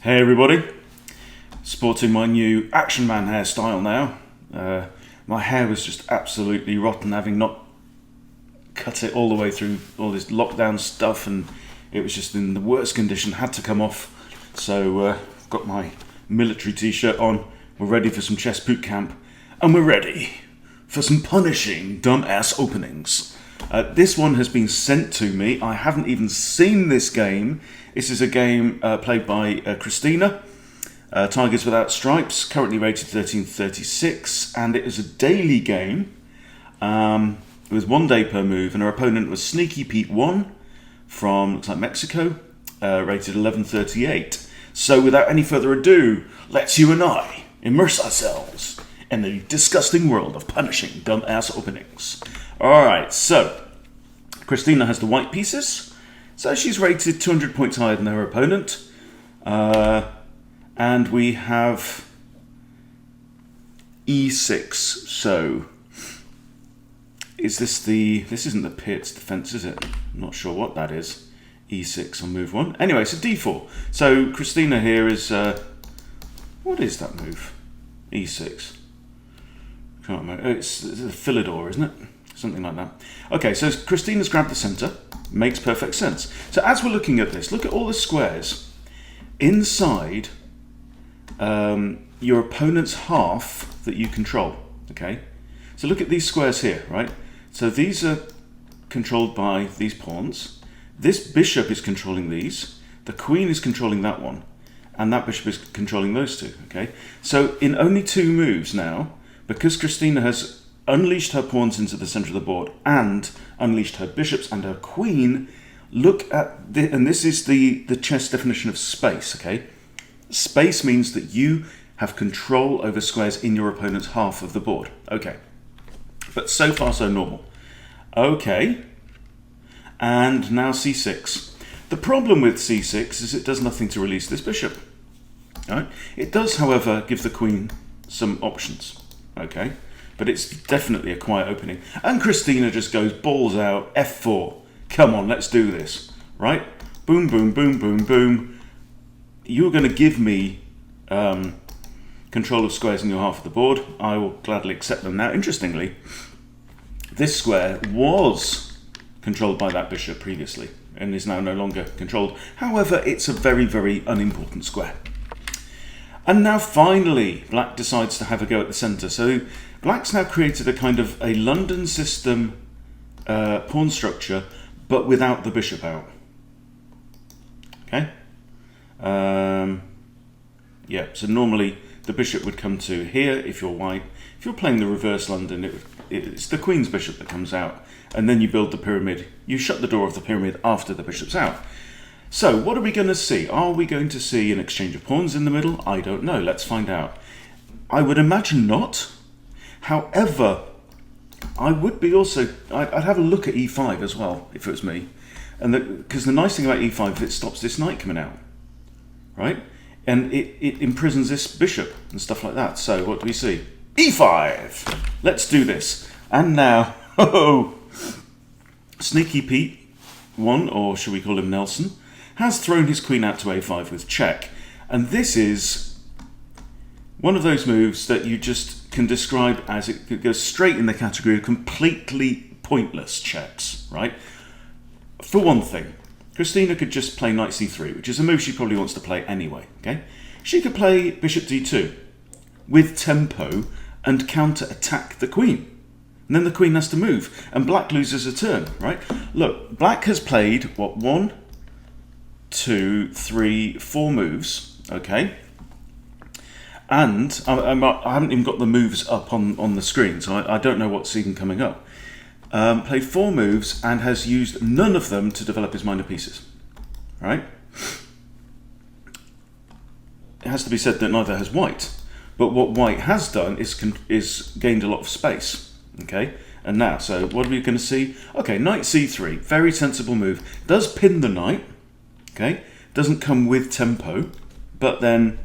Hey everybody, sporting my new Action Man hairstyle now. My hair was just absolutely rotten, having not cut it all the way through all this lockdown stuff, and it was just in the worst condition, had to come off. So got my military t-shirt on, we're ready for some chess boot camp, and we're ready for some punishing dumbass openings. This one has been sent to me. I haven't even seen this game. This is a game played by Christina, Tigers Without Stripes, currently rated 1336, and it is a daily game with 1 day per move, and her opponent was Sneaky Pete 1 from, looks like Mexico, rated 1138. So without any further ado, let's you and I immerse ourselves in the disgusting world of punishing dumbass openings. Alright, so Christina has the white pieces. So she's rated 200 points higher than her opponent. And we have E6. So this isn't the Peer's defense, is it? I'm not sure what that is. E6 on move 1. Anyway, so D4. So Christina here is, what is that move? E6. Can't remember. It's a Philidor, isn't it? Something like that. Okay, so Christina's grabbed the centre. Makes perfect sense. So as we're looking at this, look at all the squares inside your opponent's half that you control. Okay, so look at these squares here, right? So these are controlled by these pawns. This bishop is controlling these. The queen is controlling that one, and that bishop is controlling those two. Okay, so in only 2 moves now, because Christina has unleashed her pawns into the center of the board and unleashed her bishops and her queen. Look at the, and this is the chess definition of space. Okay, space means that you have control over squares in your opponent's half of the board. Okay, but so far so normal. Okay, and now c6. The problem with c6 is it does nothing to release this bishop. All right, it does, however, give the queen some options. Okay, but it's definitely a quiet opening. And Christina just goes balls out, f4. Come on, let's do this. Right? Boom, boom, boom, boom, boom. You're going to give me control of squares in your half of the board. I will gladly accept them. Now, interestingly, this square was controlled by that bishop previously and is now no longer controlled. However, it's a very, very unimportant square. And now finally, Black decides to have a go at the centre. So Black's now created a kind of a London system pawn structure, but without the bishop out. Okay? Yeah, so normally the bishop would come to here if you're white. If you're playing the reverse London, it's the queen's bishop that comes out, and then you build the pyramid. You shut the door of the pyramid after the bishop's out. So what are we going to see? Are we going to see an exchange of pawns in the middle? I don't know. Let's find out. I would imagine not. However, I would be also, I'd have a look at e5 as well, if it was me. And because the nice thing about e5 is it stops this knight coming out, right? And it imprisons this bishop and stuff like that. So what do we see? e5! Let's do this. And now, Sneaky Pete 1, or should we call him Nelson, has thrown his queen out to a5 with check. And this is one of those moves that you just can describe as it goes straight in the category of completely pointless checks, right? For one thing, Christina could just play knight c3, which is a move she probably wants to play anyway, okay? She could play bishop d2 with tempo and counter-attack the queen. And then the queen has to move, and Black loses a turn, right? Look, Black has played, what, 1, 2, 3, 4 moves, okay? And I haven't even got the moves up on the screen, so I don't know what's even coming up. Played 4 moves and has used none of them to develop his minor pieces, right? It has to be said that neither has White, but what White has done is gained a lot of space, okay? And now, so what are we going to see? Okay, knight c3, very sensible move. Does pin the knight, okay? Doesn't come with tempo, but then,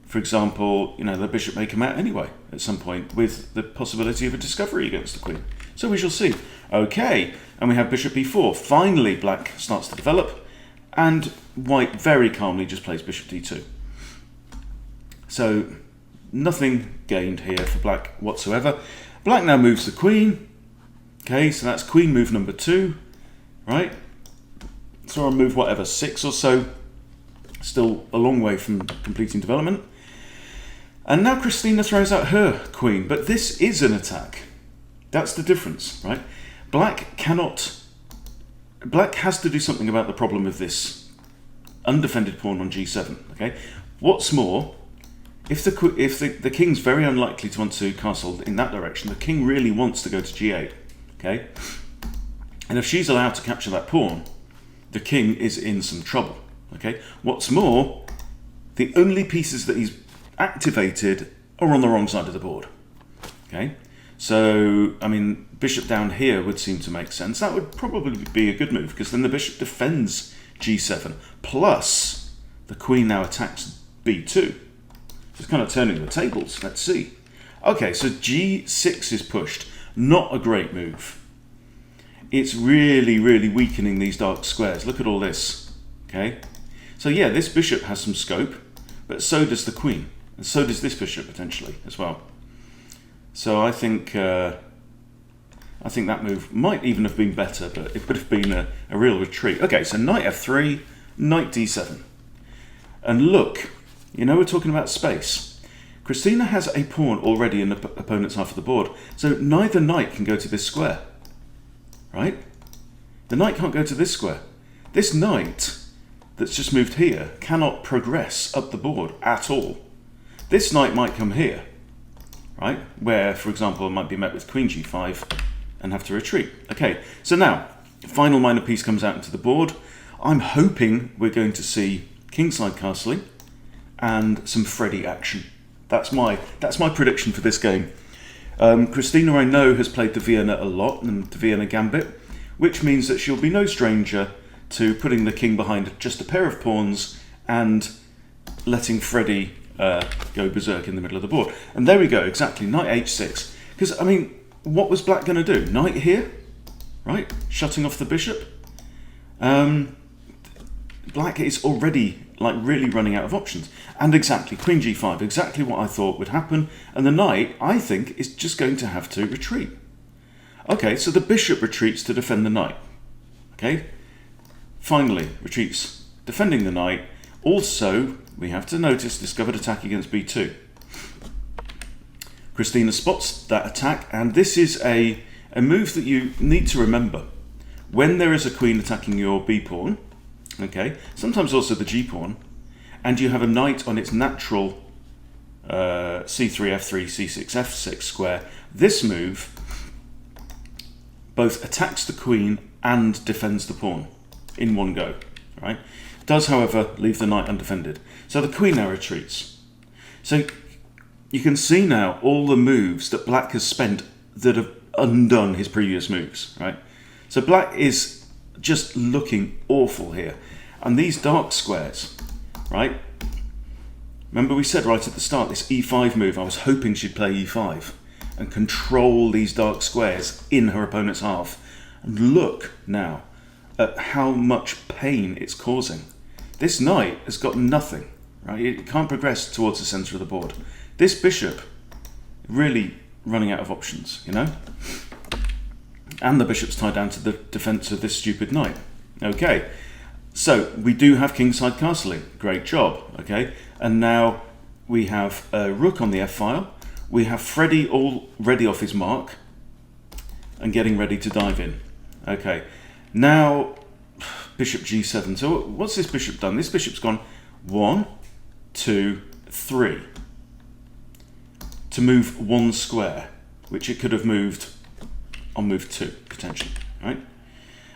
for example, you know, the bishop may come out anyway at some point with the possibility of a discovery against the queen. So we shall see. Okay, and we have bishop e4. Finally, Black starts to develop, and White very calmly just plays bishop d2. So nothing gained here for black whatsoever. Black now moves the queen. Okay, so that's queen move number 2, right? So I'll move whatever, 6 or so. Still a long way from completing development. And now Christina throws out her queen, but this is an attack. That's the difference, right? Black has to do something about the problem with this undefended pawn on g7, okay? What's more, if the king's very unlikely to want to castle in that direction, the king really wants to go to g8, okay? And if she's allowed to capture that pawn, the king is in some trouble, okay? What's more, the only pieces that he's activated are on the wrong side of the board, okay? So, I mean, bishop down here would seem to make sense. That would probably be a good move, because then the bishop defends g7, plus the queen now attacks b2. So it's kind of turning the tables. Let's see. Okay, so g6 is pushed. Not a great move. It's really, really weakening these dark squares. Look at all this, okay? So yeah, this bishop has some scope, but so does the queen, and so does this bishop potentially as well. So I think that move might even have been better, but it would have been a real retreat. Okay, so knight f3, knight d7. And look, you know we're talking about space. Christina has a pawn already in the opponent's half of the board, so neither knight can go to this square, right? The knight can't go to this square. This knight that's just moved here cannot progress up the board at all. This knight might come here, right? Where, for example, it might be met with queen g5 and have to retreat. Okay, so now, final minor piece comes out into the board. I'm hoping we're going to see kingside castling and some Freddy action. That's my prediction for this game. Christina, I know, has played the Vienna a lot, and the Vienna Gambit, which means that she'll be no stranger to putting the king behind just a pair of pawns and letting Freddy go berserk in the middle of the board. And there we go, exactly, knight h6. Because, I mean, what was black going to do? Knight here, right? Shutting off the bishop. Black is already, like, really running out of options. And exactly, queen g5, exactly what I thought would happen. And the knight, I think, is just going to have to retreat. Okay, so the bishop retreats to defend the knight. Okay, finally, retreats, defending the knight. Also, we have to notice discovered attack against b2. Christina spots that attack, and this is a move that you need to remember. When there is a queen attacking your b-pawn, okay, sometimes also the g-pawn, and you have a knight on its natural c3, f3, c6, f6 square, this move both attacks the queen and defends the pawn in one go, right? Does, however, leave the knight undefended. So the queen now retreats. So you can see now all the moves that black has spent that have undone his previous moves, right? So black is just looking awful here. And these dark squares, right? Remember we said right at the start, this e5 move, I was hoping she'd play e5 and control these dark squares in her opponent's half. And look now at how much pain it's causing. This knight has got nothing, right? It can't progress towards the centre of the board. This bishop, really running out of options, you know? And the bishop's tied down to the defence of this stupid knight. Okay, so we do have kingside castling. Great job, okay? And now we have a rook on the f-file. We have Freddy already off his mark and getting ready to dive in. Okay, now bishop g7. So what's this bishop done? This bishop's gone 1, 2, 3 to move one square, which it could have moved on move 2, potentially, right?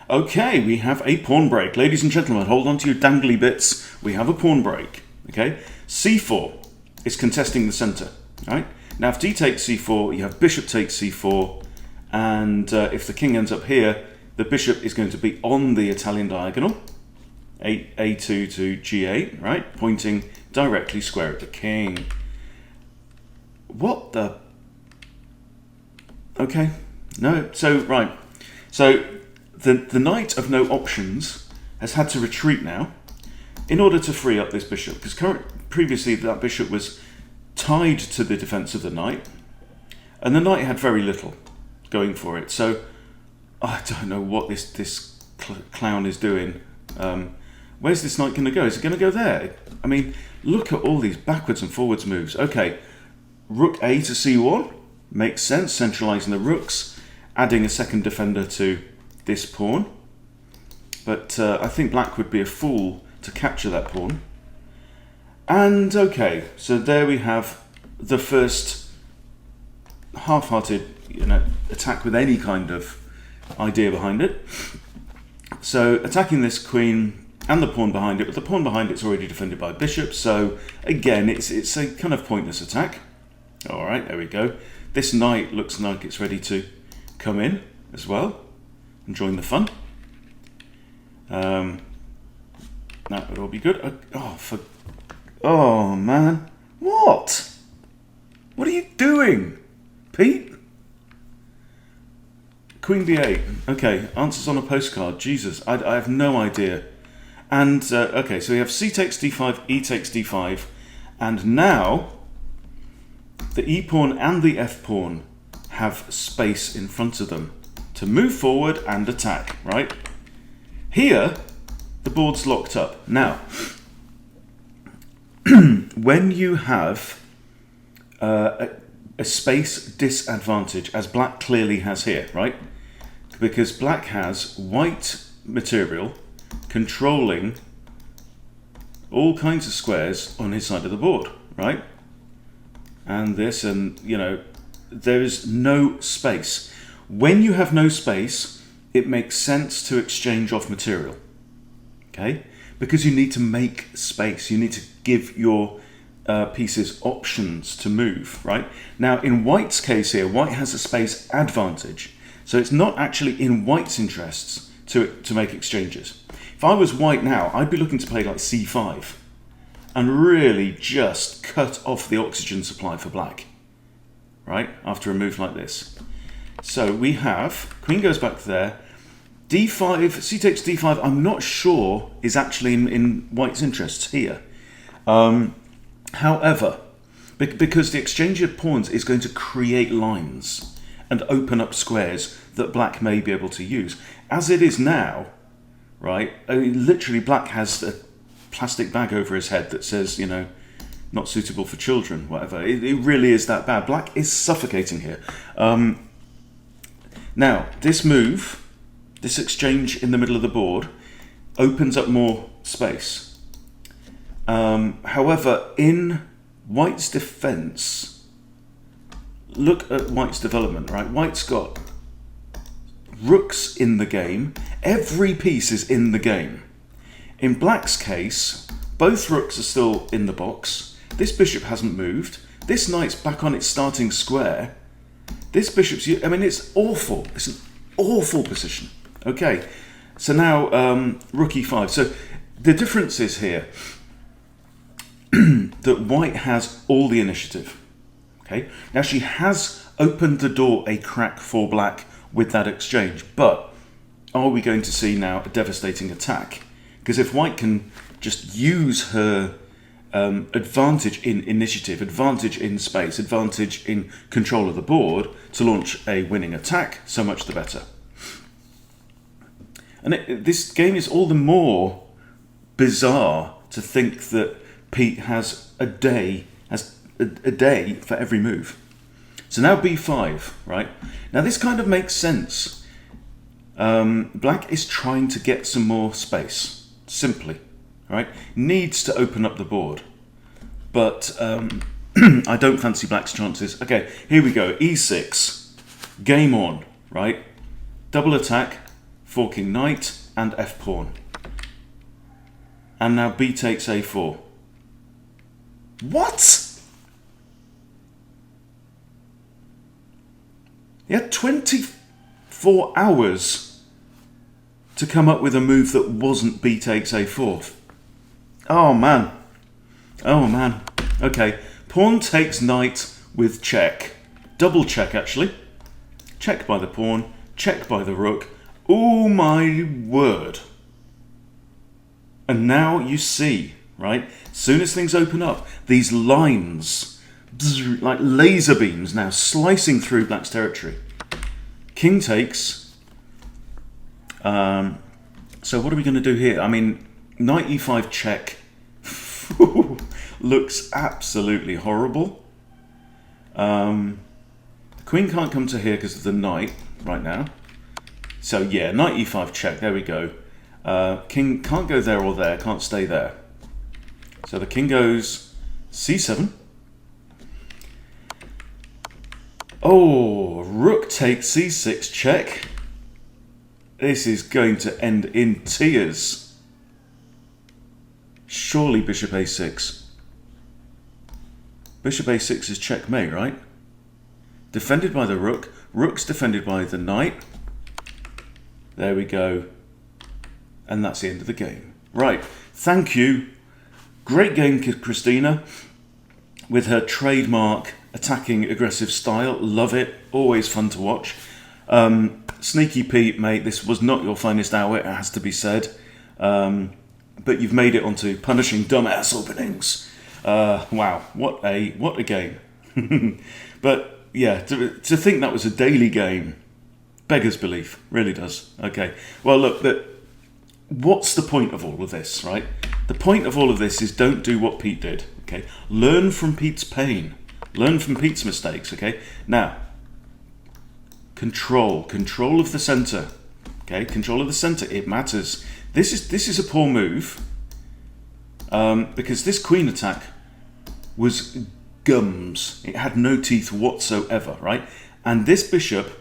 Okay, we have a pawn break. Ladies and gentlemen, hold on to your dangly bits. We have a pawn break, okay? c4 is contesting the centre, right? Now, if d takes c4, you have bishop takes c4, and if the king ends up here, the bishop is going to be on the Italian diagonal, a2 to g8, right? Pointing directly square at the king. What the... Okay, no, so, right. So, the knight of no options has had to retreat now in order to free up this bishop, because previously that bishop was tied to the defence of the knight, and the knight had very little going for it. So I don't know what this clown is doing. Where's this knight going to go? Is it going to go there? I mean, look at all these backwards and forwards moves. Okay, rook A to C1 makes sense, centralising the rooks, adding a second defender to this pawn. But I think black would be a fool to capture that pawn. And okay, so there we have the first half-hearted, attack with any kind of idea behind it. So attacking this queen and the pawn behind it, but the pawn behind it's already defended by bishop, so again it's a kind of pointless attack. Alright, there we go. This knight looks like it's ready to come in as well and join the fun. That would all be good. Oh man, what are you doing, Pete? Queen b8. Okay, answers on a postcard. Jesus, I have no idea. And okay, so we have c takes d5, e takes d5, and now the e pawn and the f pawn have space in front of them to move forward and attack, right? Here, the board's locked up. Now, when you have a space disadvantage, as black clearly has here, right? Because black has white material controlling all kinds of squares on his side of the board, right? And this, and there is no space. When you have no space, it makes sense to exchange off material, okay? Because you need to make space. You need to give your pieces options to move, right? Now, in white's case here, white has a space advantage. So it's not actually in white's interests to make exchanges. If I was white now, I'd be looking to play like c5 and really just cut off the oxygen supply for black, right? After a move like this. So we have, queen goes back there, d5, c takes d5, I'm not sure is actually in white's interests here. However, because the exchange of pawns is going to create lines and open up squares that black may be able to use. As it is now, right, I mean, literally black has a plastic bag over his head that says, not suitable for children, whatever. It really is that bad. Black is suffocating here. Now, this move, this exchange in the middle of the board, opens up more space. However, in white's defense, look at white's development, right? White's got rooks in the game. Every piece is in the game. In black's case, both rooks are still in the box. This bishop hasn't moved. This knight's back on its starting square. This bishop's, it's awful. It's an awful position. Okay, so now rook e5. So the difference is here that white has all the initiative. Okay, now she has opened the door a crack for black with that exchange, but are we going to see now a devastating attack? Because if white can just use her advantage in initiative, advantage in space, advantage in control of the board to launch a winning attack, so much the better. And this game is all the more bizarre to think that Pete has a day for every move. So now b5, right? Now this kind of makes sense. Black is trying to get some more space, simply, right? Needs to open up the board. But I don't fancy black's chances. Okay, here we go, e6, game on, right? Double attack, forking knight and f pawn. And now b takes a4. What? He had 24 hours to come up with a move that wasn't b takes a4. Oh man. Oh man. Okay. Pawn takes knight with check. Double check actually. Check by the pawn. Check by the rook. Oh my word. And now you see, right? As soon as things open up, these lines like laser beams now slicing through black's territory. King takes. So what are we going to do here? I mean, knight e5 check looks absolutely horrible. The queen can't come to here because of the knight right now. So yeah, knight e5 check, there we go. King can't go there or there, can't stay there. So the king goes c7. Oh, rook takes c6 check. This is going to end in tears. Surely bishop a6. Bishop a6 is checkmate, right? Defended by the rook. Rook's defended by the knight. There we go. And that's the end of the game. Right, thank you. Great game, Christina, with her trademark attacking aggressive style. Love it. Always fun to watch. Sneaky Pete, mate, this was not your finest hour, it has to be said. But you've made it onto punishing dumbass openings. Wow, what a game. But yeah, to think that was a daily game beggars belief, really does. Okay, well look, what's the point of all of this, right? The point of all of this is don't do what Pete did, okay? Learn from Pete's pain. Learn from Pete's mistakes, okay? Now, control of the center, okay? Control of the center, it matters. This is a poor move because this queen attack was gums. It had no teeth whatsoever, right? And this bishop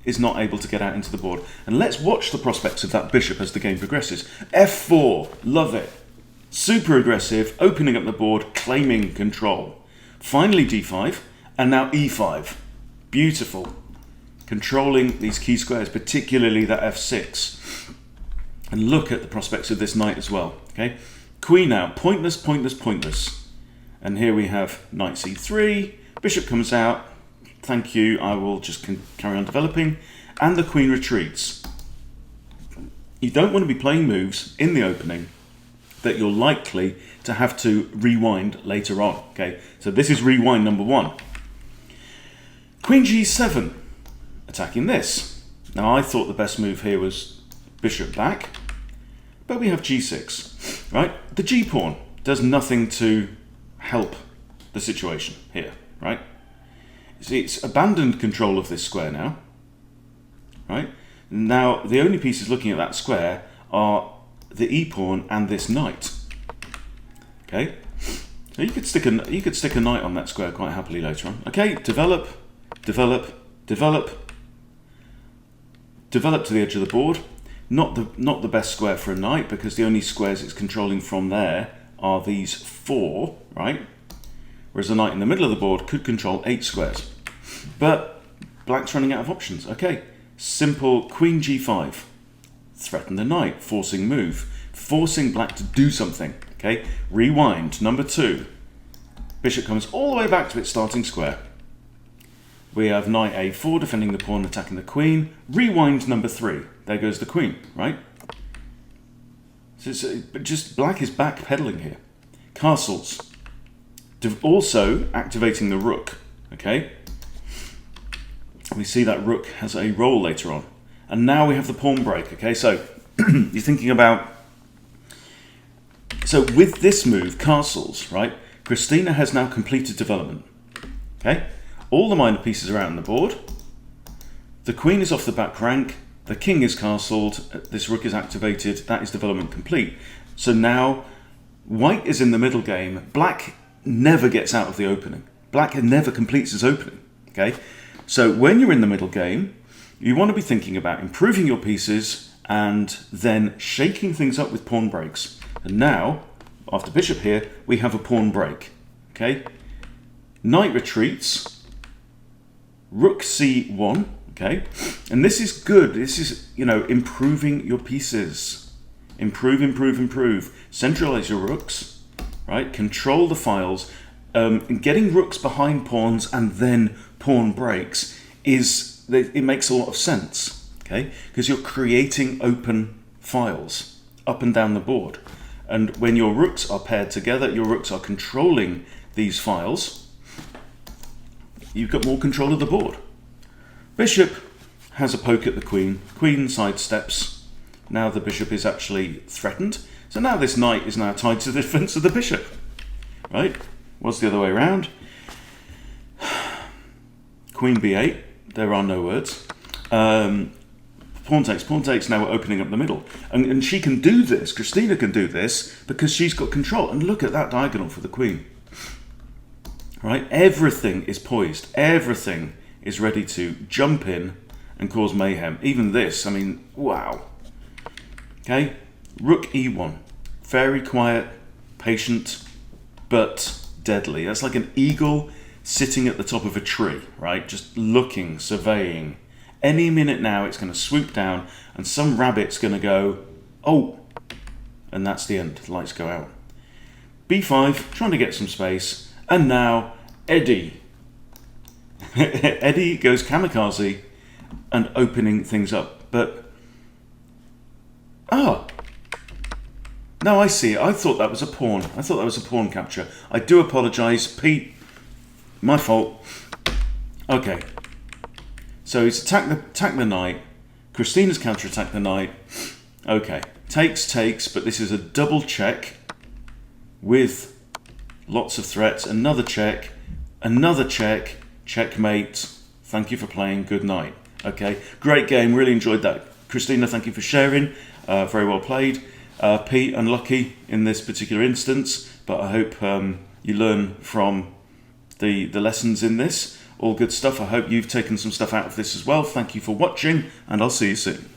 is not able to get out into the board. And let's watch the prospects of that bishop as the game progresses. f4, love it. Super aggressive, opening up the board, claiming control. Finally d5, and now e5. Beautiful. Controlling these key squares, particularly that f6. And look at the prospects of this knight as well. Okay, queen out, pointless, pointless, pointless. And here we have knight c3, bishop comes out, thank you, I will just carry on developing, and the queen retreats. You don't want to be playing moves in the opening that you're likely to have to rewind later on. Okay, so this is rewind number one. Queen g7, attacking this. Now I thought the best move here was bishop back, but we have g6, right? The g-pawn does nothing to help the situation here, right? It's abandoned control of this square now, right? Now the only pieces looking at that square are the e-pawn and this knight. Okay, so you could stick a knight on that square quite happily later on. Okay, develop to the edge of the board. Not the best square for a knight because the only squares it's controlling from there are these 4, right? Whereas a knight in the middle of the board could control 8 squares. But black's running out of options. Okay, simple queen g5. Threaten the knight, forcing move, forcing black to do something. Okay, rewind, number 2. Bishop comes all the way back to its starting square. We have knight a4, defending the pawn, attacking the queen. Rewind, number 3. There goes the queen, right? So just black is backpedaling here. Castles. Also activating the rook, okay? We see that rook has a role later on. And now we have the pawn break, okay? So you're thinking about... So with this move, castles, right? Christina has now completed development, okay? All the minor pieces are out on the board. The queen is off the back rank. The king is castled. This rook is activated. That is development complete. So now white is in the middle game. Black never gets out of the opening. Black never completes his opening, okay? So when you're in the middle game, you want to be thinking about improving your pieces and then shaking things up with pawn breaks. And now, after bishop here, we have a pawn break, okay? Knight retreats, rook c1, okay? And this is good. This is, you know, improving your pieces. Improve, improve, improve. Centralize your rooks, right? Control the files. Getting rooks behind pawns and then pawn breaks it makes a lot of sense, okay? Because you're creating open files up and down the board. And when your rooks are paired together, your rooks are controlling these files. you've got more control of the board. Bishop has a poke at the queen. Queen sidesteps. Now the bishop is actually threatened. So now this knight is now tied to the defense of the bishop. Right? What's the other way around? Queen b8. There are no words. Pawn takes, now we're opening up the middle. And she can do this, Christina can do this, because she's got control. And look at that diagonal for the queen. Right? Everything is poised. Everything is ready to jump in and cause mayhem. Even this, I mean, wow. Okay? Rook e1. Very quiet, patient, but deadly. That's like an eagle sitting at the top of a tree, right? Just looking, surveying. Any minute now, it's going to swoop down and some rabbit's going to go, oh, and that's the end. The lights go out. b5, trying to get some space. And now, Eddie. Eddie goes kamikaze and opening things up. But, now I see it. I thought that was a pawn. I thought that was a pawn capture. I do apologise, Pete. My fault. Okay. So he's attacked the knight. Christina's counterattacked the knight. Okay. Takes, but this is a double check with lots of threats. Another check. Checkmate. Thank you for playing. Good night. Okay. Great game. Really enjoyed that. Christina, thank you for sharing. Very well played. Pete, unlucky in this particular instance, but I hope you learn from the lessons in this. All good stuff. I hope you've taken some stuff out of this as well. Thank you for watching, and I'll see you soon.